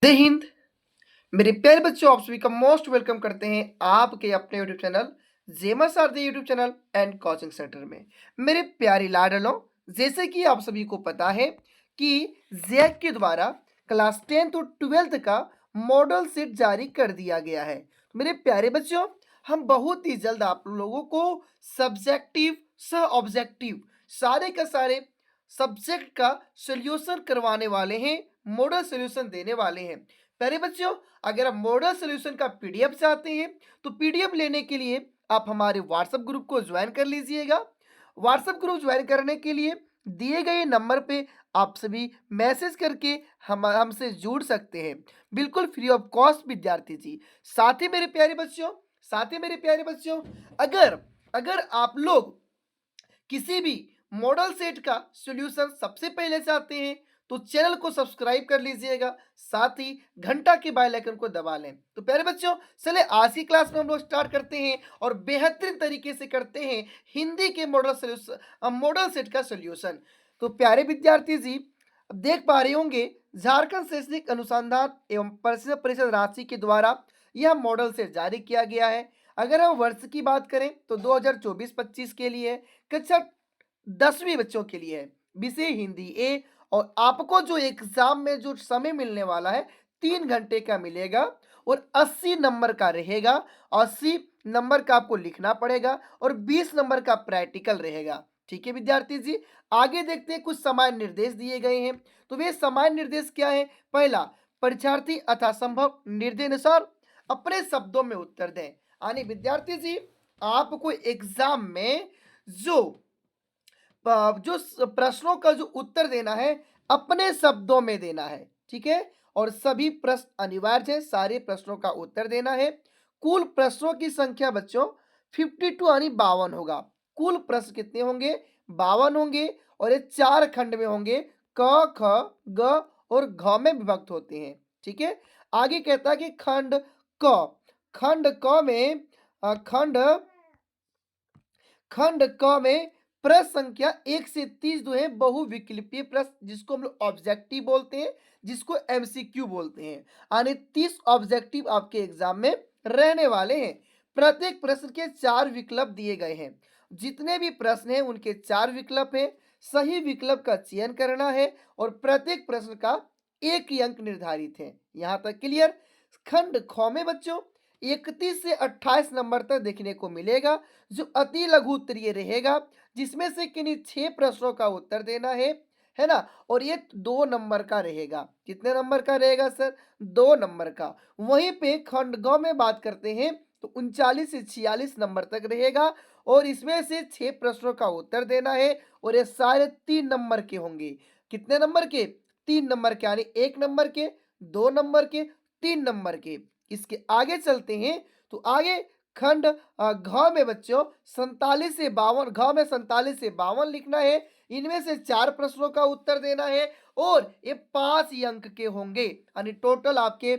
जय हिंद। मेरे प्यारे बच्चों, आप सभी का मोस्ट वेलकम करते हैं आपके अपने यूट्यूब चैनल जेमा सारथी YouTube channel and coaching centre में। मेरे प्यारे लाडलों, जैसे कि आप सभी को पता है कि जैक के द्वारा क्लास 10th और 12th का मॉडल सेट जारी कर दिया गया है। मेरे प्यारे बच्चों, हम बहुत ही जल्द आप लोगों को सब्जेक्टिव सह ऑब्जेक्टिव सारे का सारे सब्जेक्ट का सोल्यूशन करवाने वाले हैं, मॉडल सोल्यूशन देने वाले हैं। प्यारे बच्चों, अगर आप मॉडल सोल्यूशन का पीडीएफ चाहते हैं तो पीडीएफ लेने के लिए आप हमारे व्हाट्सएप ग्रुप को ज्वाइन कर लीजिएगा। व्हाट्सएप ग्रुप ज्वाइन करने के लिए दिए गए नंबर पे आप सभी मैसेज करके हम हमसे जुड़ सकते हैं, बिल्कुल फ्री ऑफ कॉस्ट विद्यार्थी जी। साथ ही मेरे प्यारे बच्चों, अगर अगर आप लोग किसी भी मॉडल सेट का सॉल्यूशन सबसे पहले चाहते हैं तो चैनल को सब्सक्राइब कर लीजिएगा, साथ ही घंटा के बेल आइकन को दबा लें। तो प्यारे बच्चों, चले आज की क्लास में हम लोग स्टार्ट करते हैं और बेहतरीन तरीके से करते हैं हिंदी के मॉडल सेट का सॉल्यूशन। तो प्यारे विद्यार्थी जी, अब देख पा रहे होंगे झारखंड शैक्षणिक अनुसंधान एवं परिषद परिषद रांची के द्वारा यह मॉडल सेट जारी किया गया है। अगर हम वर्ष की बात करें तो 2024-25 के लिए है, कक्षा 10वीं बच्चों के लिए है, विषय हिंदी ए। और आपको जो एग्जाम में जो समय मिलने वाला है 3 घंटे का मिलेगा और 80 नंबर का रहेगा। 80 नंबर का आपको लिखना पड़ेगा और 20 नंबर का प्रैक्टिकल रहेगा। ठीक है विद्यार्थी जी, आगे देखते हैं कुछ सामान्य निर्देश दिए गए हैं। तो वे सामान्य निर्देश क्या है? पहला, परीक्षार्थी यथासंभव निर्देशानुसार अपने शब्दों में उत्तर दें। यानी विद्यार्थी जी, आपको एग्जाम में जो प्रश्नों का जो उत्तर देना है अपने शब्दों में देना है। ठीक है, और सभी प्रश्न अनिवार्य है, सारे प्रश्नों का उत्तर देना है। कुल प्रश्नों की संख्या बच्चों 52 यानी 52 होगा। कुल प्रश्न कितने होंगे? 52 होंगे और ये 4 खंड में होंगे। क, ख, ग और घ में विभक्त होते हैं। ठीक है, आगे कहता है कि खंड क में खंड क में प्रश्न संख्या 1 से 30 जो है बहुविकल्पीय प्रश्न, जिसको हम लोग ऑब्जेक्टिव बोलते हैं, जिसको एमसीक्यू बोलते हैं। यानी 30 ऑब्जेक्टिव आपके एग्जाम में रहने वाले हैं। प्रत्येक प्रश्न के 4 विकल्प दिए गए हैं। जितने भी प्रश्न हैं उनके 4 विकल्प हैं। सही विकल्प का चयन करना है और प्रत्येक प्रश्न का 1 ही अंक निर्धारित है। यहां तक क्लियर? खंड ख में बच्चों 31 से 28 नंबर तक देखने को मिलेगा, जो अति लघु उत्तरीय रहेगा, जिसमें से किन्हीं 6 प्रश्नों का उत्तर देना है ना। और ये 2 नंबर का रहेगा। कितने नंबर का रहेगा सर? 2 नंबर का। वहीं पे खंड ग में बात करते हैं तो 39 से 46 नंबर तक रहेगा और इसमें से 6 प्रश्नों का उत्तर देना है और ये सारे 3 नंबर के होंगे। कितने नंबर के? 3 नंबर के, यानी 1 नंबर के, 2 नंबर के, 3 नंबर के। इसके आगे चलते हैं तो आगे खंड घ में बच्चों 47 से 52, घ में 47 से 52 लिखना है। इनमें से 4 प्रश्नों का उत्तर देना है और ये 5 ही अंक के होंगे। यानी टोटल आपके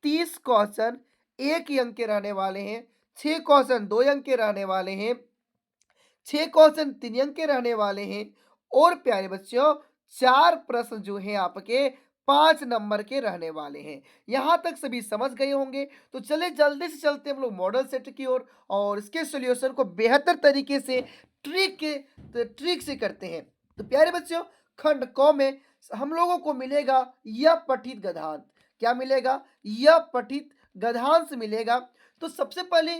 30 क्वेश्चन 1 ही अंक के रहने वाले हैं, 6 क्वेश्चन 2 अंक के रहने वाले हैं, 6 क्वेश्चन 3 अंक के रहने वाले हैं और प्यारे बच्चों 4 प्रश्न जो हैं आपके 5 नंबर के रहने वाले हैं। यहां तक सभी समझ गए होंगे। तो चले जल्दी से चलते हम लोग मॉडल सेट की ओर और इसके सॉल्यूशन को बेहतर तरीके से ट्रिक से करते हैं। तो प्यारे बच्चों, खंड क में हम लोगों को मिलेगा यह पठित गद्यांश। क्या मिलेगा? यह पठित गद्यांश मिलेगा। तो सबसे पहले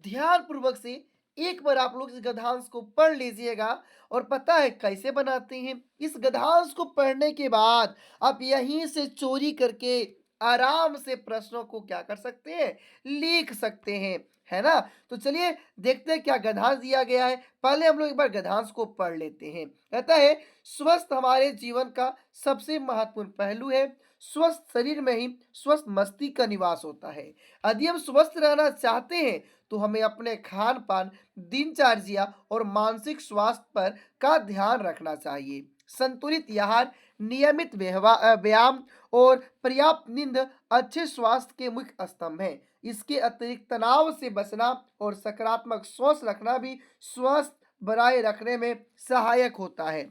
ध्यान पूर्वक से एक बार आप लोग इस गद्यांश को पढ़ लीजिएगा और पता है कैसे बनाते हैं। इस गद्यांश को पढ़ने के बाद आप यहीं से चोरी करके आराम से प्रश्नों को क्या कर सकते हैं? लिख सकते हैं, है ना। तो चलिए देखते हैं क्या गद्यांश दिया गया है। पहले हम लोग एक बार गद्यांश को पढ़ लेते हैं। कहता है, स्वस्थ हमारे जीवन का सबसे महत्वपूर्ण पहलू है। स्वस्थ शरीर में ही स्वस्थ मस्तिष्क का निवास होता है। यदि हम स्वस्थ रहना चाहते हैं तो हमें अपने खान पान, दिनचर्या और मानसिक स्वास्थ्य पर का ध्यान रखना चाहिए। संतुलित आहार, नियमित व्यायाम और पर्याप्त नींद अच्छे स्वास्थ्य के मुख्य स्तंभ हैं। इसके अतिरिक्त तनाव से बचना और सकारात्मक सोच रखना भी स्वस्थ बनाए रखने में सहायक होता है।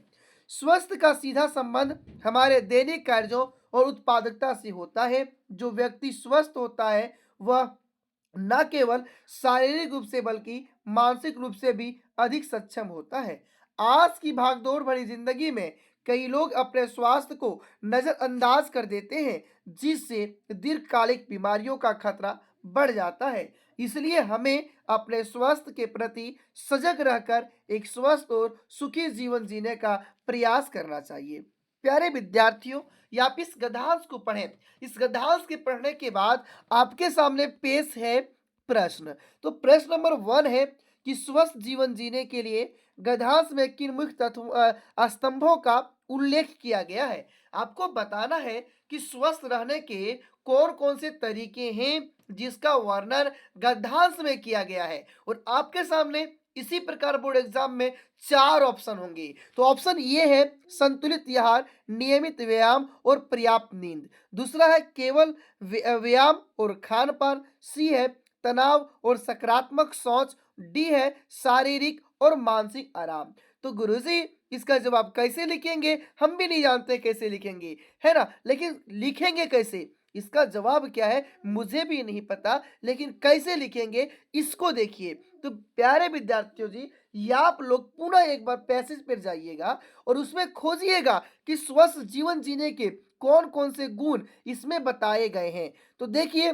स्वास्थ्य का सीधा संबंध हमारे दैनिक कार्यों और उत्पादकता से होता है। जो व्यक्ति स्वस्थ होता है वह न केवल शारीरिक रूप से बल्कि मानसिक रूप से भी अधिक सक्षम होता है। आज की भागदौड़ भरी जिंदगी में कई लोग अपने स्वास्थ्य को नजरअंदाज कर देते हैं, जिससे दीर्घकालिक बीमारियों का खतरा बढ़ जाता है। इसलिए हमें अपने स्वास्थ्य के प्रति सजग रहकर एक स्वस्थ और सुखी जीवन जीने का प्रयास करना चाहिए। प्यारे विद्यार्थियों, या आप इस गद्यांश को पढ़ें। इस गद्यांश के पढ़ने के बाद आपके सामने पेश है प्रश्न। तो प्रश्न नंबर 1 है कि स्वस्थ जीवन जीने के लिए गद्यांश में किन मुख्य स्तंभों का उल्लेख किया गया है। आपको बताना है कि स्वस्थ रहने के कौन कौन से तरीके हैं जिसका वर्णन गद्यांश में किया गया है। और आपके सामने इसी प्रकार बोर्ड एग्जाम में 4 ऑप्शन होंगे। तो ऑप्शन ये है संतुलित आहार, नियमित व्यायाम और पर्याप्त नींद। दूसरा है केवल व्यायाम और खान पान। सी है तनाव और सकारात्मक सोच। डी है शारीरिक और मानसिक आराम। तो गुरुजी इसका जवाब कैसे लिखेंगे, हम भी नहीं जानते कैसे लिखेंगे, है ना। लेकिन लिखेंगे कैसे, इसका जवाब क्या है मुझे भी नहीं पता, लेकिन कैसे लिखेंगे इसको देखिए। तो प्यारे विद्यार्थियों जी, या आप लोग पुनः एक बार पैसेज पर जाइएगा और उसमें खोजिएगा कि स्वस्थ जीवन जीने के कौन कौन से गुण इसमें बताए गए हैं। तो देखिए,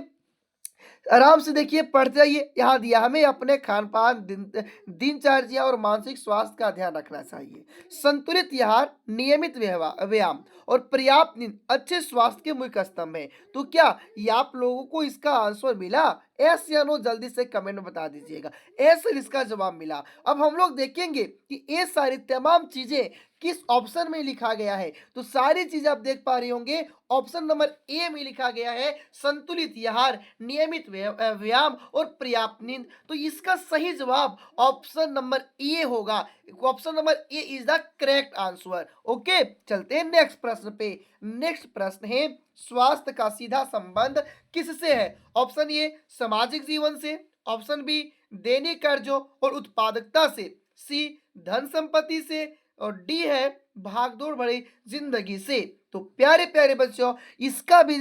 आराम से देखिए, पढ़ते जाइए। यहाँ दिया हमें अपने खान पान, दिनचर्या और मानसिक स्वास्थ्य का ध्यान रखना चाहिए। संतुलित आहार, नियमित व्यायाम और पर्याप्त नींद अच्छे स्वास्थ्य के मुख्य स्तंभ है। तो क्या ये आप लोगों को इसका आंसर मिला? एस या नो जल्दी से कमेंट में बता दीजिएगा। एस इसका जवाब मिला। अब हम लोग देखेंगे कि ये सारी तमाम चीजें किस ऑप्शन में लिखा गया है। तो सारी चीजें आप देख पा रहे होंगे, ऑप्शन नंबर ए में लिखा गया है संतुलित आहार, नियमित व्यायाम और पर्याप्त नींद। तो इसका सही जवाब ऑप्शन नंबर ए होगा। Option number A is the correct answer. Okay, चलते हैं नेक्स्ट प्रश्न पे। नेक्स्ट प्रश्न है स्वास्थ्य का सीधा संबंध किससे है? ऑप्शन ए सामाजिक जीवन से, ऑप्शन बी दैनिक कार्यों और उत्पादकता से, सी धन संपत्ति से, और डी है भागदौड़ भरी जिंदगी से। तो प्यारे प्यारे बच्चों, इसका भी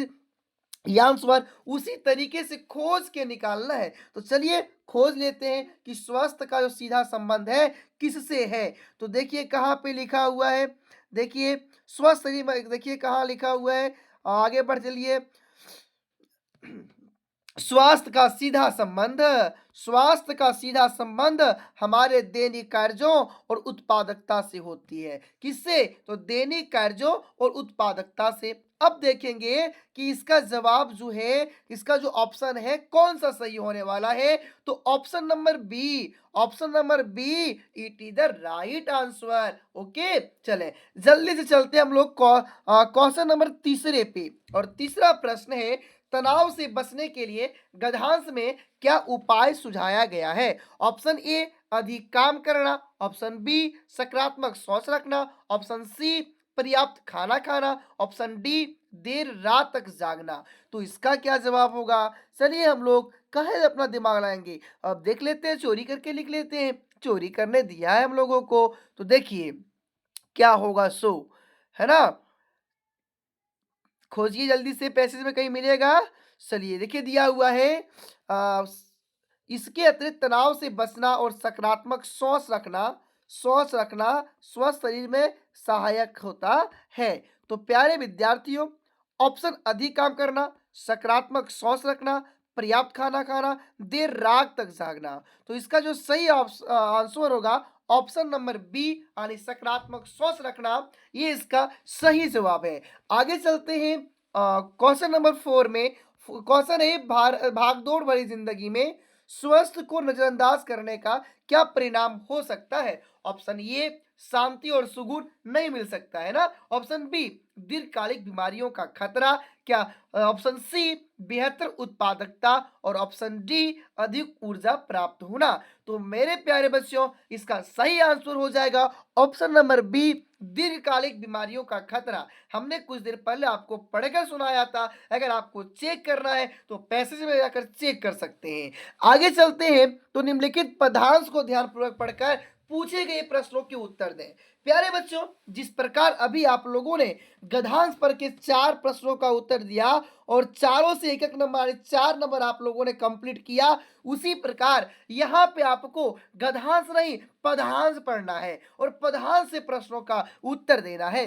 आंसर उसी तरीके से खोज के निकालना है। तो चलिए खोज लेते हैं कि स्वास्थ्य का जो सीधा संबंध है किससे है। तो देखिए कहाँ पे लिखा हुआ है, देखिए स्वस्थ शरीर में, देखिए कहाँ लिखा हुआ है, आगे बढ़ चलिए। स्वास्थ्य का सीधा संबंध, स्वास्थ्य का सीधा संबंध हमारे दैनिक कार्यों और उत्पादकता से होती है। किससे? तो दैनिक कार्यों और उत्पादकता से। अब देखेंगे कि इसका जवाब जो है, इसका जो ऑप्शन है कौन सा सही होने वाला है। तो option number B, option number B it is the right answer. Okay, चले जल्दी से चलते हैं हम लोग क्वेश्चन नंबर तीसरे पे। और तीसरा प्रश्न है तनाव से बचने के लिए गद्यांश में क्या उपाय सुझाया गया है। ऑप्शन ए अधिक काम करना, ऑप्शन बी सकारात्मक सोच रखना, ऑप्शन सी पर्याप्त खाना खाना, ऑप्शन डी देर रात तक जागना। तो इसका क्या जवाब होगा? चलिए हम लोग कहे अपना दिमाग लगाएंगे। अब देख लेते हैं, चोरी करके लिख लेते हैं, चोरी करने दिया है हम लोगों को। तो देखिए क्या होगा सो, है ना। खोजिए जल्दी से, पैसेज में कहीं मिलेगा। चलिए देखिए दिया हुआ है आ, इसके अतिरिक्त तनाव से बचना और सकारात्मक सोच रखना स्वस्थ शरीर में सहायक होता है। तो प्यारे विद्यार्थियों, ऑप्शन अधिक काम करना, सकारात्मक सोच रखना, पर्याप्त खाना खाना, देर रात तक जागना। तो इसका जो सही आंसर होगा ऑप्शन नंबर बी यानी सकारात्मक सोच रखना, ये इसका सही जवाब है। आगे चलते हैं क्वेश्चन नंबर 4 में। क्वेश्चन है भागदौड़ भरी जिंदगी में स्वास्थ्य को नजरअंदाज करने का क्या परिणाम हो सकता है। ऑप्शन ए शांति और सुकून नहीं मिल सकता है ना, ऑप्शन बी दीर्घकालिक बीमारियों का खतरा, क्या ऑप्शन सी बेहतर उत्पादकता, और ऑप्शन डी अधिक ऊर्जा प्राप्त होना। तो मेरे प्यारे बच्चों, इसका सही आंसर हो जाएगा ऑप्शन नंबर बी दीर्घकालिक बीमारियों का खतरा। हमने कुछ देर पहले आपको पढ़कर सुनाया था, अगर आपको चेक करना है तो पैसेज में जाकर चेक कर सकते हैं। आगे चलते हैं तो निम्नलिखित पदांश को ध्यानपूर्वक पढ़कर पूछे गए प्रश्नों के उत्तर दें। प्यारे बच्चों, जिस प्रकार अभी आप लोगों ने गधांश पर के 4 प्रश्नों का उत्तर दिया और चारों से एक-एक नंबर 4 नंबर आप लोगों ने कंप्लीट किया, उसी प्रकार यहाँ पे आपको गधांश नहीं पदांश पढ़ना है और पदांश से प्रश्नों का उत्तर देना है।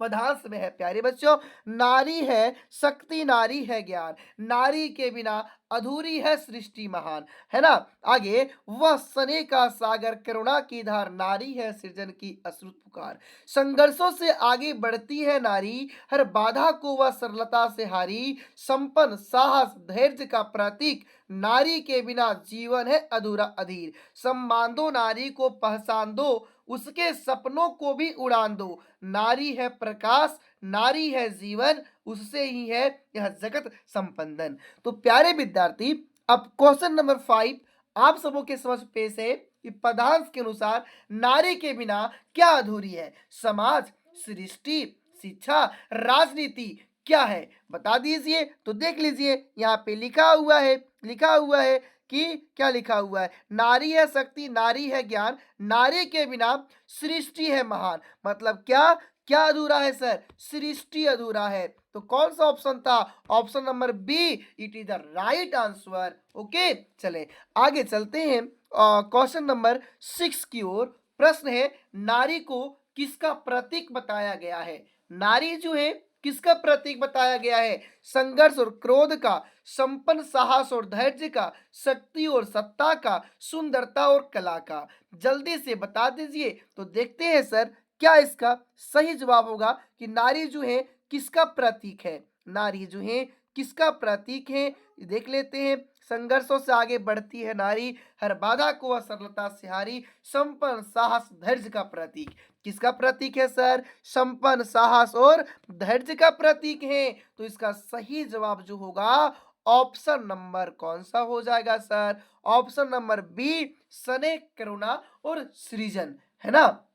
पदार्थ में है प्यारे बच्चों, नारी है शक्ति, नारी है ज्ञान, नारी के बिना अधूरी है सृष्टि महान, है ना। आगे, वह सने का सागर करुणा की धार, नारी है सृजन की अश्रुत पुकार, संघर्षों से आगे बढ़ती है नारी, हर बाधा को वह सरलता से हारी, संपन्न साहस धैर्य का प्रतीक, नारी के बिना जीवन है अधूरा अधीर, सम्मान दो नारी को, पहचान दो उसके सपनों को भी उड़ान दो, नारी है प्रकाश, नारी है जीवन, उससे ही है यह जगत संपंदन। तो प्यारे विद्यार्थी, अब क्वेश्चन नंबर 5 आप सबों के समझ पेश है कि पदांश के अनुसार नारी के बिना क्या अधूरी है, समाज, सृष्टि, शिक्षा, राजनीति क्या है, बता दीजिए। तो देख लीजिए यहाँ पे लिखा हुआ है कि क्या लिखा हुआ है, नारी है शक्ति, नारी है ज्ञान, नारी के बिना सृष्टि है महान। मतलब क्या क्या अधूरा है सर, सृष्टि अधूरा है। तो कौन सा ऑप्शन था, option number B, it is the right answer. Okay, चले आगे चलते हैं क्वेश्चन नंबर 6 की ओर। प्रश्न है, नारी को किसका प्रतीक बताया गया है, नारी जो है किसका प्रतीक बताया गया है, संघर्ष और क्रोध का, संपन्न साहस और धैर्य का, शक्ति और सत्ता का, सुंदरता और कला का। जल्दी से बता दीजिए। तो देखते हैं सर क्या इसका सही जवाब होगा कि नारी जो है किसका प्रतीक है, नारी जो है किसका प्रतीक है। देख लेते हैं, संघर्षों से आगे बढ़ती है नारी, हर बाधा को असरलता से हारी, संपन्न साहस धैर्य का प्रतीक। किसका प्रतीक है सर, संपन्न साहस और धैर्य का प्रतीक है। तो इसका सही जवाब जो होगा ऑप्शन नंबर कौन सा हो जाएगा सर, ऑप्शन नंबर बी, सने करुणा और सृजन, है ना।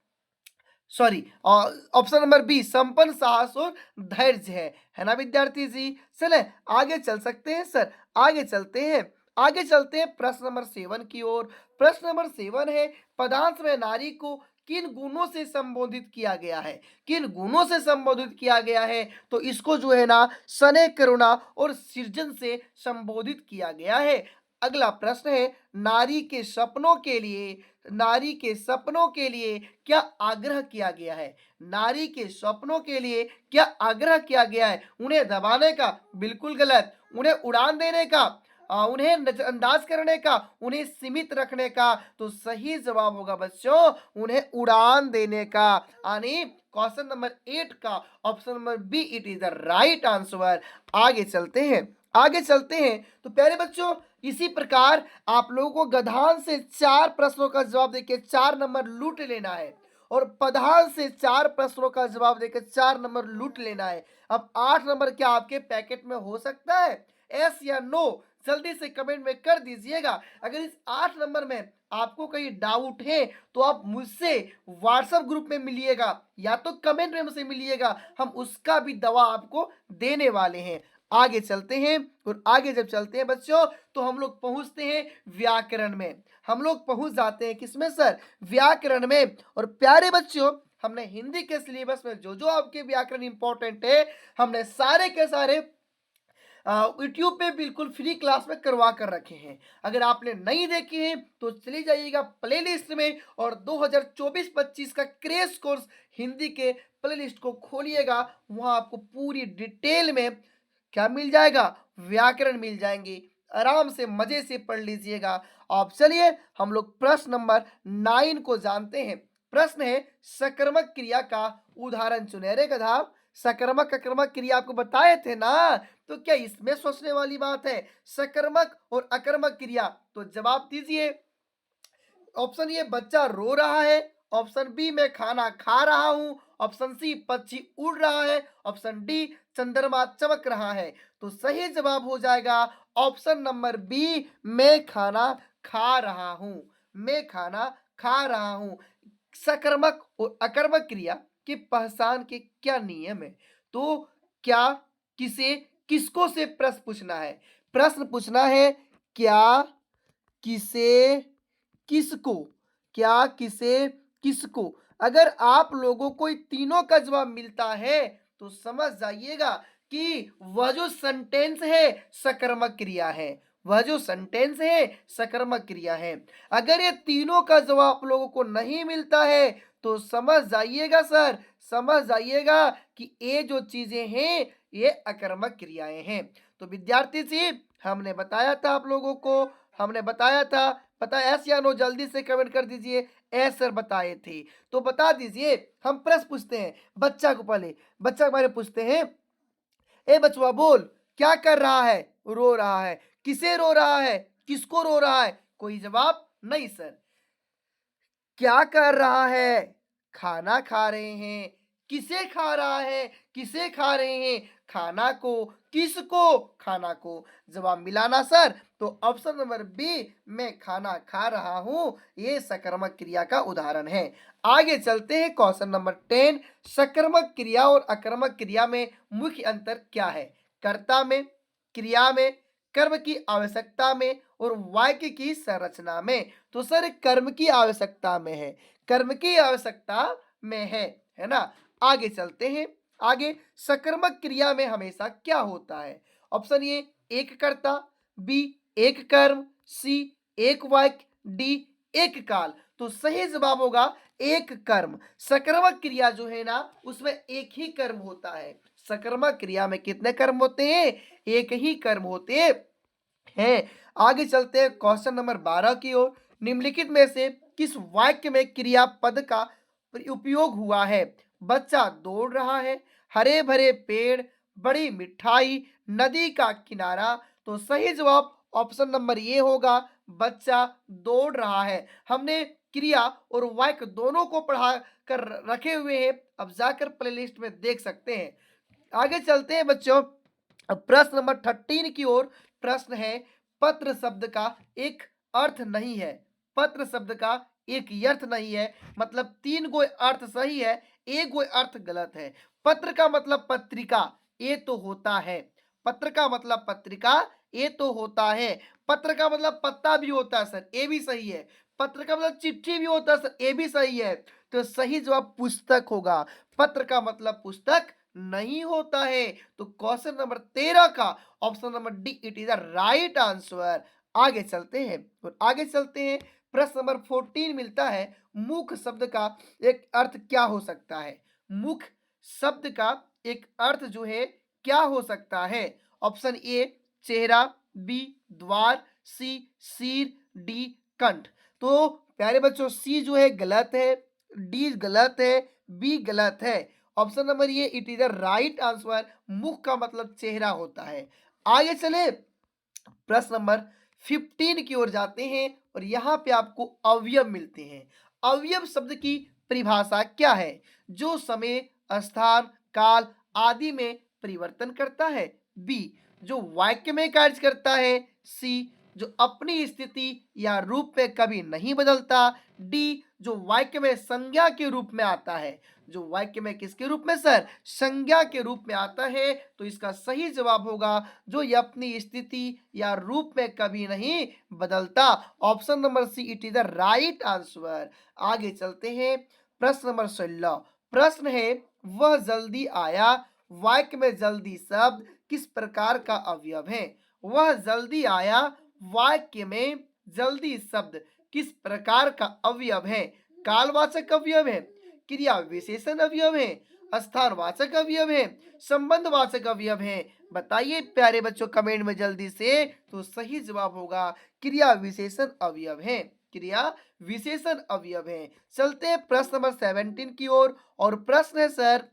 सॉरी, ऑप्शन नंबर बी, संपन्न साहस और धैर्य है ना विद्यार्थी जी। चले आगे चल सकते हैं सर, आगे चलते हैं प्रश्न नंबर 7 की ओर। प्रश्न नंबर 7 है, पदार्थ में नारी को किन गुणों से संबोधित किया गया है, किन गुणों से संबोधित किया गया है। तो इसको जो है ना सने करुणा और सृजन से संबोधित किया गया है। अगला प्रश्न है, नारी के सपनों के लिए, नारी के सपनों के लिए क्या आग्रह किया गया है, नारी के सपनों के लिए क्या आग्रह किया गया है। उन्हें दबाने का बिल्कुल गलत, उन्हें उड़ान देने का, उन्हें नजरअंदाज करने का, उन्हें सीमित रखने का। तो सही जवाब होगा बच्चों उन्हें उड़ान देने का, यानी क्वेश्चन नंबर 8 का option number B, it is the right answer. आगे चलते हैं। तो प्यारे बच्चों, इसी प्रकार आप लोगों को गधान से 4 प्रश्नों का जवाब देके 4 नंबर लूट लेना है और पधान से 4 प्रश्नों का जवाब देकर 4 नंबर लूट लेना है। अब 8 नंबर क्या आपके पैकेट में हो सकता है, एस या नो, जल्दी से कमेंट में कर दीजिएगा। अगर इस 8 नंबर में आपको कहीं डाउट है तो आप मुझसे व्हाट्सएप ग्रुप में मिलिएगा या तो कमेंट में मुझसे मिलिएगा, हम उसका भी दवा आपको देने वाले हैं। आगे चलते हैं और आगे जब चलते हैं बच्चों तो हम लोग पहुंचते हैं व्याकरण में, हम लोग पहुंच जाते हैं किसमें सर, व्याकरण में। और प्यारे बच्चों, हमने हिंदी के सिलेबस में जो जो आपके व्याकरण इंपॉर्टेंट है हमने सारे के सारे यूट्यूब पे बिल्कुल फ्री क्लास में करवा कर रखे हैं। अगर आपने नहीं देखे हैं तो चली जाइएगा प्लेलिस्ट में और 2024-25 का क्रैश कोर्स हिंदी के प्लेलिस्ट को खोलिएगा, वहां आपको पूरी डिटेल में क्या मिल जाएगा, व्याकरण मिल जाएंगे, आराम से मजे से पढ़ लीजिएगा। अब चलिए हम लोग प्रश्न नंबर 9 को जानते हैं। प्रश्न है, सकर्मक क्रिया का उदाहरण चुने। अरे गधा, सकर्मक अकर्मक क्रिया आपको बताए थे ना, तो क्या इसमें सोचने वाली बात है, सकर्मक और अकर्मक क्रिया। तो जवाब दीजिए। ऑप्शन ए बच्चा रो रहा है, ऑप्शन बी मैं खाना खा रहा हूं, ऑप्शन सी पक्षी उड़ रहा है, ऑप्शन डी चंद्रमा चमक रहा है। तो सही जवाब हो जाएगा ऑप्शन नंबर बी, मैं खाना खा रहा हूं, मैं खाना खा रहा हूं। सकर्मक और अकर्मक क्रिया की पहचान के क्या नियम है। तो क्या किसे किसको से प्रश्न पूछना है, प्रश्न पूछना है क्या किसे किसको, क्या किसे किसको। अगर आप लोगों को इन तीनों का जवाब मिलता है तो समझ जाइएगा कि वह जो सेंटेंस है सकर्मक क्रिया है, वह जो सेंटेंस है सकर्मक क्रिया है। अगर ये तीनों का जवाब आप लोगों को नहीं मिलता है तो समझ जाइएगा सर, समझ जाइएगा कि ये जो चीजें हैं ये अकर्मक क्रियाएं हैं। तो विद्यार्थी जी, हमने बताया था आप लोगों को, हमने बताया था, पता एस या नो जल्दी से कमेंट कर दीजिए। एस सर बताए थे। तो बता दीजिए, हम प्रश्न पूछते हैं बच्चा को, पहले बच्चा के बारे में पूछते हैं। ए बचवा बोल, क्या कर रहा है? रो रहा है। किसे रो रहा है? किसको रो रहा है? कोई जवाब नहीं सर। क्या कर रहा है? खाना खा रहे हैं। किसे खा रहा है? किसे खा रहे हैं? खाना को। किसको? खाना को। जवाब मिला ना सर? तो ऑप्शन नंबर बी, मैं खाना खा रहा हूं, ये सकर्मक क्रिया का उदाहरण है। आगे चलते हैं क्वेश्चन नंबर 10। सकर्मक क्रिया और अकर्मक क्रिया में मुख्य अंतर क्या है? कर्ता में, क्रिया में, कर्म की आवश्यकता में और वाक्य की संरचना में। तो सर कर्म की आवश्यकता में है, कर्म की आवश्यकता में है ना। आगे चलते हैं। आगे सकर्मक क्रिया में हमेशा क्या होता है? ऑप्शन ए एक कर्ता, बी एक कर्म, सी एक वाक्य, डी एक काल। तो सही जवाब होगा एक कर्म। सकर्मक क्रिया जो है ना उसमें एक ही कर्म होता है। सकर्मक क्रिया में कितने कर्म होते हैं? एक ही कर्म होते हैं। आगे चलते हैं क्वेश्चन नंबर 12 की ओर। निम्नलिखित में से किस वाक्य में क्रियापद का उपयोग हुआ है? बच्चा दौड़ रहा है, हरे भरे पेड़, बड़ी मिठाई, नदी का किनारा। तो सही जवाब ऑप्शन नंबर ये होगा, बच्चा दौड़ रहा है। हमने क्रिया और वाक्य दोनों को पढ़ा कर रखे हुए हैं, अब जाकर प्लेलिस्ट में देख सकते हैं। आगे चलते हैं बच्चों, अब प्रश्न नंबर 13 की ओर। प्रश्न है, पत्र शब्द का एक अर्थ नहीं है। पत्र शब्द का एक अर्थ नहीं है, मतलब 3 गो अर्थ सही है, एक गो अर्थ गलत है। पत्र का मतलब पत्रिका, ये तो होता है। पत्र का मतलब पत्रिका, ये तो होता है। पत्र का मतलब पत्ता भी होता है सर, ये भी सही है। पत्र का मतलब चिट्ठी भी होता है सर, ये भी सही है। तो सही जवाब पुस्तक होगा। पत्र का मतलब पुस्तक नहीं होता है। तो क्वेश्चन नंबर 13 का option number D, it is the right answer. आगे चलते हैं और आगे चलते हैं। प्रश्न नंबर 14 मिलता है, मुख शब्द का एक अर्थ क्या हो सकता है? मुख शब्द का एक अर्थ जो है क्या हो सकता है? ऑप्शन ए चेहरा, बी द्वार, सी सिर, डी कंठ। तो प्यारे बच्चों सी जो है गलत है, डी गलत है, बी गलत है। ऑप्शन नंबर ये it is the right answer. मुख का मतलब चेहरा होता है। आगे चले प्रश्न नंबर 15 की ओर जाते हैं और यहाँ पे आपको अवयव मिलते हैं। अवयव शब्द की परिभाषा क्या है? जो समय, स्थान, काल आदि में परिवर्तन करता है। बी जो वाक्य में कार्य करता है। सी जो अपनी स्थिति या रूप में कभी नहीं बदलता। डी जो वाक्य में संज्ञा के रूप में आता है। जो वाक्य में किसके रूप में सर? संज्ञा के रूप में आता है। तो इसका सही जवाब होगा जो ये अपनी स्थिति या रूप में कभी नहीं बदलता। Option number C, it is the right answer. आगे चलते हैं। प्रश्न नंबर 16। प्रश्न है, वह जल्दी आया, वाक्य में जल्दी शब्द किस प्रकार का अवयव है? वह जल्दी आया, वाक्य में जल्दी शब्द किस प्रकार का अवयव है? कालवाचक अवयव है, क्रिया विशेषण अवयव है, स्थानवाचक अवयव है, संबंधवाचक अवयव है। बताइए प्यारे बच्चों कमेंट में जल्दी से। तो सही जवाब होगा क्रिया विशेषण अवयव है, क्रिया विशेषण अवयव है। चलते हैं प्रश्न नंबर 17 की ओर और प्रश्न है सर,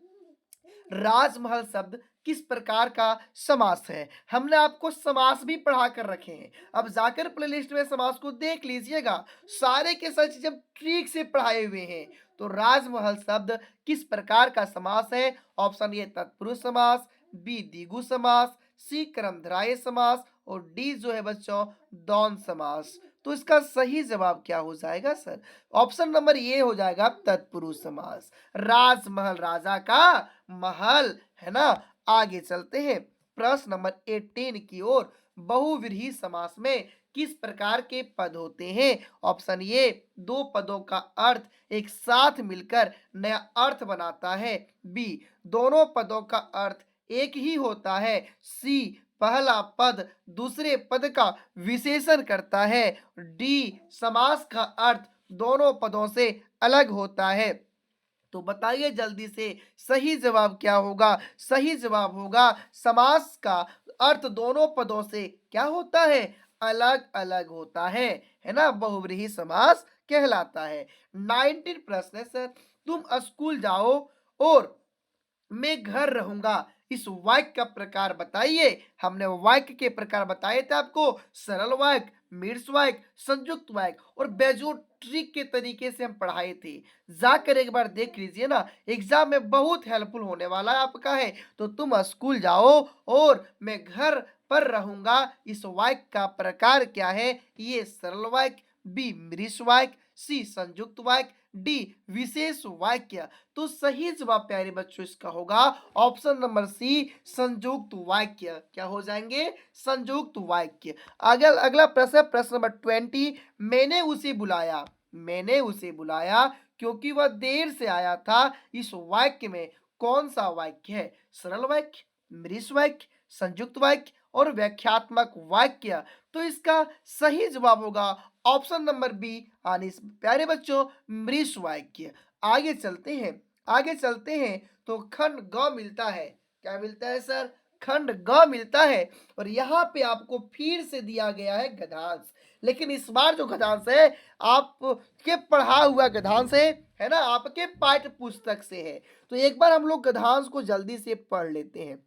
राजमहल शब्द किस प्रकार का समास है? हमने आपको समास भी पढ़ा कर रखे हैं, अब जाकर प्लेलिस्ट में समास को देख लीजिएगा, सारे के सारे चीजें ट्रिक से पढ़ाए हुए हैं। तो राजमहल शब्द किस प्रकार का समास है? ऑप्शन ए तत्पुरुष समास, बी द्विगु समास, सी कर्मधारय समास और डी जो है बच्चों द्वंद्व समास। तो इसका सही जवाब क्या हो जाएगा सर? ऑप्शन नंबर ए हो जाएगा तत्पुरुष समास। राजमहल राजा का महल, है ना। आगे चलते हैं। प्रश्न नंबर 18 की ओर। बहुव्रीहि समास में किस प्रकार के पद होते हैं? ऑप्शन ए, दो पदों का अर्थ एक साथ मिलकर नया अर्थ बनाता है। बी, दोनों पदों का अर्थ एक ही होता है। सी, पहला पद दूसरे पद का विशेषण करता है। डी, समास का अर्थ दोनों पदों से अलग होता है। तो बताइए जल्दी से सही जवाब क्या होगा? सही जवाब होगा समास का अर्थ दोनों पदों से क्या होता है? अलग अलग होता है ना, बहुव्रीहि समास कहलाता है। 19 प्रश्न है सर, तुम स्कूल जाओ और मैं घर रहूंगा, इस वाक्य का प्रकार बताइए। हमने वाक्य के प्रकार बताए थे आपको, सरल वाक्य, मिश्र वाक्य, संयुक्त वाक्य और बेजोड़ ट्रिक के तरीके से हम पढ़ाए थे। जाकर एक बार देख लीजिए ना, एग्जाम में बहुत हेल्पफुल होने वाला है आपका है। तो तुम स्कूल जाओ और मैं घर पर रहूंगा, इस वाक्य का प्रकार क्या है? ये सरल वाक्य, बी मिश्र वाक्य, सी संयुक्त वाक्य, डी विशेष वाक्य। तो सही जवाब प्यारे बच्चों इसका होगा ऑप्शन नंबर सी, संयुक्त वाक्य। क्या हो जाएंगे? संयुक्त वाक्य। अगला प्रश्न है प्रश्न नंबर 20। मैंने उसे बुलाया, मैंने उसे बुलाया क्योंकि वह देर से आया था, इस वाक्य में कौन सा वाक्य है? सरल वाक्य, मिश्र वाक्य, संयुक्त वाक्य और व्याख्यात्मक वाक्य। तो इसका सही जवाब होगा ऑप्शन नंबर बी, यानी प्यारे बच्चों मिश्र वाक्य। आगे चलते हैं, आगे चलते हैं तो खंड ग मिलता है। क्या मिलता है सर? खंड ग मिलता है। और यहाँ पे आपको फिर से दिया गया है गद्यांश, लेकिन इस बार जो गद्यांश है आपके पढ़ा हुआ गद्यांश है ना, आपके पाठ्य पुस्तक से है। तो एक बार हम लोग गद्यांश को जल्दी से पढ़ लेते हैं।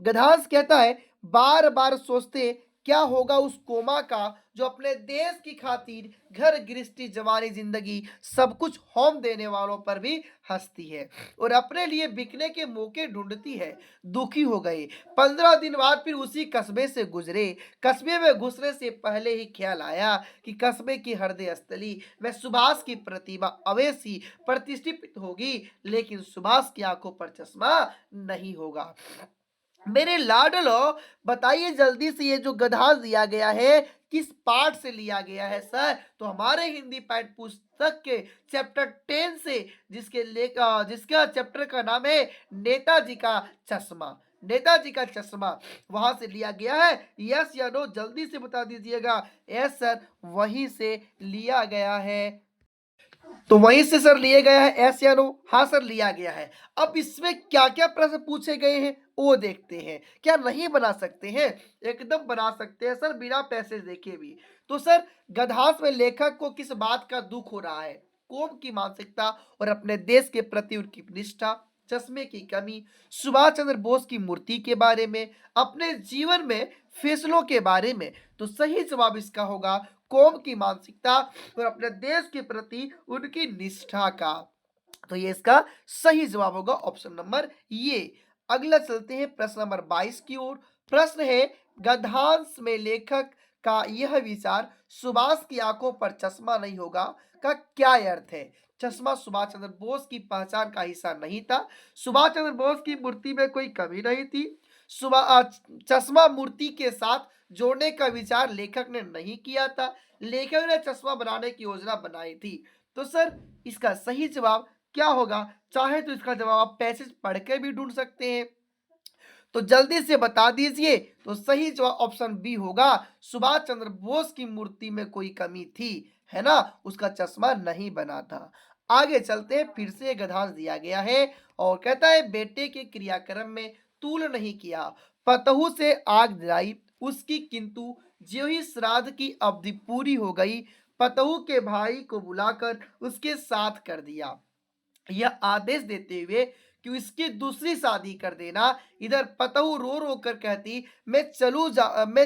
गद्यांश कहता है, बार बार सोचते क्या होगा उस कोमा का जो अपने देश की खातिर घर गृहस्थी जवानी जिंदगी सब कुछ होम देने वालों पर भी हंसती है और अपने लिए बिकने के मौके ढूंढती है। दुखी हो गए। 15 दिन बाद फिर उसी कस्बे से गुजरे। कस्बे में घुसने से पहले ही ख्याल आया कि कस्बे की हृदय स्थली में सुभाष की प्रतिभा अवश्य प्रतिष्ठित होगी, लेकिन सुभाष की आंखों पर चश्मा नहीं होगा। मेरे लाडलो, बताइए जल्दी से, ये जो गद्यांश दिया गया है किस पाठ से लिया गया है सर? तो हमारे हिंदी पाठ्य पुस्तक के चैप्टर 10 से, जिसका चैप्टर का नाम है नेताजी का चश्मा। नेताजी का चश्मा वहां से लिया गया है। यस या नो जल्दी से बता दीजिएगा। यस सर, वहीं से लिया गया है। तो वहीं से सर लिए गया है, एस या नो? हाँ सर लिया गया है। अब इसमें क्या क्या प्रश्न पूछे गए हैं वो देखते हैं। क्या नहीं बना सकते हैं? एकदम बना सकते हैं सर, बिना पैसे देखे भी। तो सर गद्यांश में लेखक को किस बात का दुख हो रहा है? कौम की मानसिकता और अपने देश के प्रति उनकी निष्ठा, चश्मे की कमी, सुभाष चंद्र बोस की मूर्ति के बारे में, अपने जीवन में फैसलों के बारे में। तो सही जवाब इसका होगा कौम की मानसिकता और अपने देश के प्रति उनकी निष्ठा का। तो ये इसका सही जवाब होगा ऑप्शन नंबर ये। अगला चलते हैं प्रश्न नंबर 22 की ओर। प्रश्न है, गद्यांश में लेखक का यह विचार सुभाष की आंखों पर चश्मा नहीं होगा का क्या अर्थ है? चश्मा सुभाष चंद्र बोस की पहचान का हिस्सा नहीं था। सुभाष चंद्र बोस की मूर्ति में कोई कमी नहीं थी। चश्मा मूर्ति के साथ जोड़ने का विचार लेखक ने नहीं किया था। लेखक ने चश्मा बनाने की योजना बनाई थी। तो सर इसका सही जवाब क्या होगा? चाहे तो इसका जवाब आप पैसेज पढ़ के भी ढूंढ सकते हैं। तो जल्दी से बता दीजिए। तो सही जवाब ऑप्शन बी होगा, सुभाष चंद्र बोस की मूर्ति में कोई कमी थी, है ना, उसका चश्मा नहीं बना था। आगे चलते हैं, फिर से गद्यांश दिया गया है और कहता है, बेटे के क्रियाक्रम में तूल नहीं किया, पतहू से आग जलाई उसकी, किंतु ज्यों ही श्राद्ध की अवधि पूरी हो गई पतहू के भाई को बुलाकर उसके साथ कर दिया, यह आदेश देते हुए कि इसकी दूसरी शादी कर देना। इधर पतहू रो रो कर कहती, मैं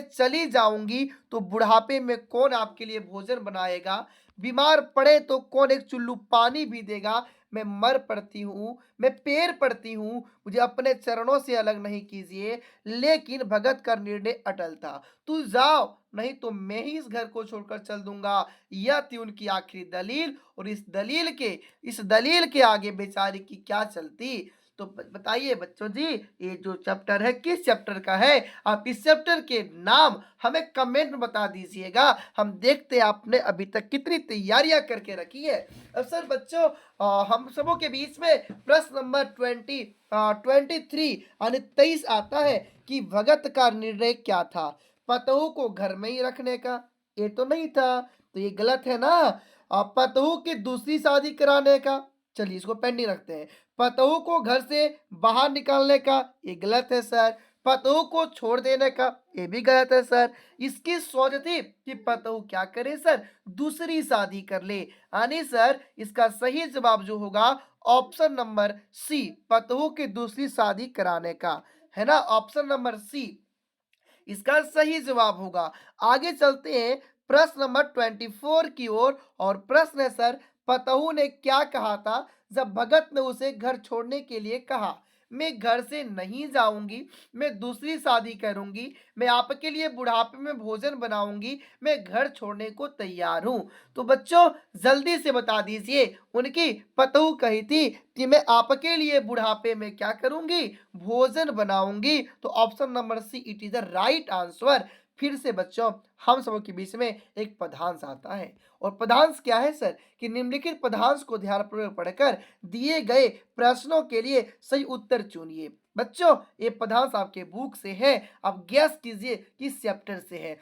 चली जाऊंगी तो बुढ़ापे में कौन आपके लिए भोजन बनाएगा, बीमार पड़े तो कौन एक चुल्लू पानी भी देगा, मैं मर पड़ती हूँ, मैं पैर पड़ती हूँ, मुझे अपने चरणों से अलग नहीं कीजिए। लेकिन भगत का निर्णय अटल था, तू जाओ नहीं तो मैं ही इस घर को छोड़कर चल दूंगा। यह थी उनकी आखिरी दलील और इस दलील के आगे बेचारी की क्या चलती। तो बताइए बच्चों जी, ये जो चैप्टर है किस चैप्टर का है? आप इस चैप्टर के नाम हमें कमेंट में बता दीजिएगा। हम देखते हैं आपने अभी तक कितनी तैयारियां करके रखी है। अब सर बच्चों, हम सबों के बीच में प्रश्न नंबर 23 यानी 23 आता है कि भगत का निर्णय क्या था? पतोहू को घर में ही रखने का? ये तो नहीं था, तो ये गलत है ना। पतोहू की दूसरी शादी कराने का? चलिए इसको पेंडिंग रखते हैं। पतोहू को घर से बाहर निकालने का? ये गलत है सर। पतोहू को छोड़ देने का? ये भी गलत है सर। इसकी सोच थी कि पतोहू क्या करे सर? दूसरी शादी कर ले। यानी सर इसका सही जवाब जो होगा ऑप्शन नंबर सी, पतोहू की दूसरी शादी कराने का, है ना। ऑप्शन नंबर सी इसका सही जवाब होगा। आगे चलते हैं प्रश्न नंबर 24 की ओर। और प्रश्न है सर, पतहू ने क्या कहा था जब भगत ने उसे घर छोड़ने के लिए कहा? मैं घर से नहीं जाऊंगी, मैं दूसरी शादी करूंगी, मैं आपके लिए बुढ़ापे में भोजन बनाऊंगी, मैं घर छोड़ने को तैयार हूं। तो बच्चों जल्दी से बता दीजिए, उनकी पतहू कही थी कि मैं आपके लिए बुढ़ापे में क्या करूंगी? भोजन बनाऊंगी। तो option number C it is the right answer. फिर से बच्चों हम सबों के बीच में एक पदांश आता है। और पदांश क्या है सर? कि निम्नलिखित पदांश को ध्यानपूर्वक पढ़कर दिए गए प्रश्नों के लिए सही उत्तर चुनिए। बच्चों ये पदांश आपके बुक से है, आप गैस कीजिए किस चैप्टर से है।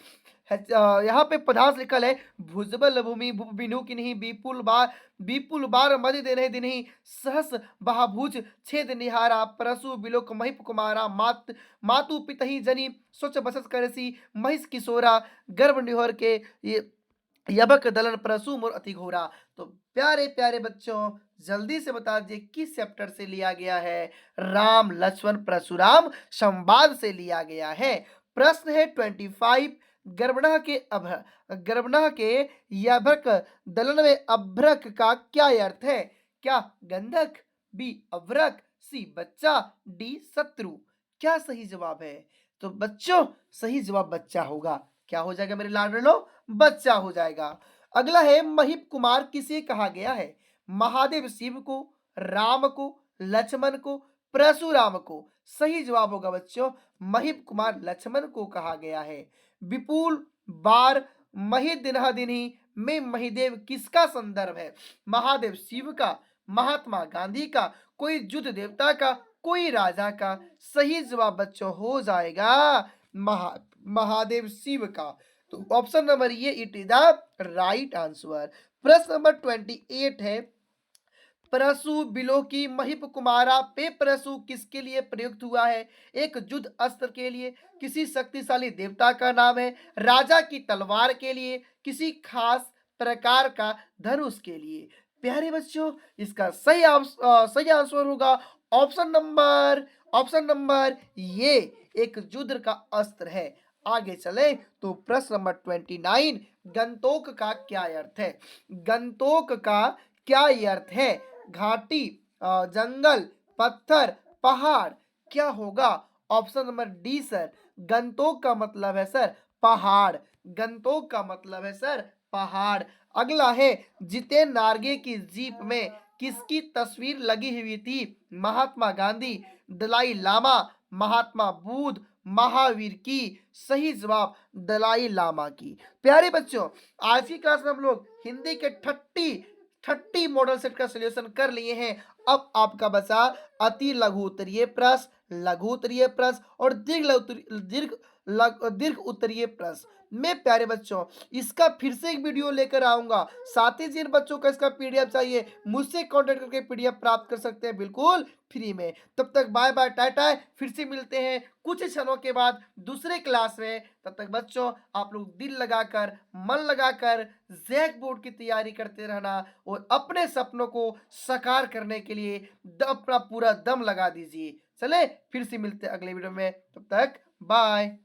यहाँ पे पदांश लिखल है, भुजबल भूमि बिनु किन्हीं विपुल बार मध्य देने दिनहि सहस बहाभुज छेद निहारा परसु बिलोक महिप कुमारा मातु पितहि जनी सोच बसस करसी महिष किशोरा गर्भ निहोर के ये यबक दलन परसु मोर अति घोरा। तो प्यारे प्यारे बच्चों जल्दी से बता दीजिए किस चैप्टर से लिया गया है? राम लक्ष्मण परशुराम संवाद से लिया गया है। प्रश्न है 25, गर्भणः के यभक दलन में अभ्रक का क्या अर्थ है? क्या गंधक, बी अभ्रक, सी बच्चा, डी शत्रु? क्या सही जवाब है? तो बच्चों सही जवाब बच्चा होगा। क्या हो जाएगा मेरे लाडलो? बच्चा हो जाएगा। अगला है, महिप कुमार किसे कहा गया है? महादेव शिव को, राम को, लक्ष्मण को, परशुराम को? सही जवाब होगा बच्चों महिप कुमार लक्ष्मण को कहा गया है। विपुल बार मही दिनहा दिनही में महिदेव किसका संदर्भ है? महादेव शिव का, महात्मा गांधी का, कोई युद्ध देवता का, कोई राजा का? सही जवाब बच्चों हो जाएगा महादेव शिव का। तो ऑप्शन नंबर ये it is the right answer. प्रश्न नंबर 28 है, परशु बिलो की महिप कुमारा पे परशु किसके लिए प्रयुक्त हुआ है? एक युद्ध अस्त्र के लिए, किसी शक्तिशाली देवता का नाम है, राजा की तलवार के लिए, किसी खास प्रकार का धनुष के लिए? प्यारे बच्चों इसका सही आंसर होगा ऑप्शन नंबर ये, एक युद्ध का अस्त्र है। आगे चले तो प्रश्न नंबर 29, गंतोक का क्या अर्थ है? गंतोक का क्या अर्थ है? घाटी, जंगल, पत्थर, पहाड़? क्या होगा? Option number D sir, Gangtok का मतलब है सर पहाड़। गंतोक का मतलब है सर पहाड़। अगला है, जितेन नार्गे की जीप में किसकी तस्वीर लगी हुई थी? महात्मा गांधी, दलाई लामा, महात्मा बुद्ध, महावीर की? सही जवाब दलाई लामा की। प्यारे बच्चों आज की क्लास में हम लोग हिंदी के 30 मॉडल सेट का सॉल्यूशन कर लिए हैं। अब आपका बचा अति लघु उत्तरीय प्रश्न, लघु उत्तरीय प्रश्न और दीर्घ उत्तरीय प्रश्न। मैं प्यारे बच्चों इसका फिर से एक वीडियो लेकर आऊंगा। साथ ही जिन बच्चों को इसका पीडीएफ चाहिए मुझसे कांटेक्ट करके पीडीएफ प्राप्त कर सकते हैं बिल्कुल फ्री में। तब तक बाय बाय टाटा, फिर से मिलते हैं कुछ क्षणों के बाद दूसरे क्लास में। तब तक बच्चों आप लोग दिल लगाकर मन लगाकर जैक बोर्ड की तैयारी करते रहना और अपने सपनों को साकार करने के लिए अपना पूरा दम लगा दीजिए। चले फिर से मिलते हैं अगले वीडियो में, तब तक बाय।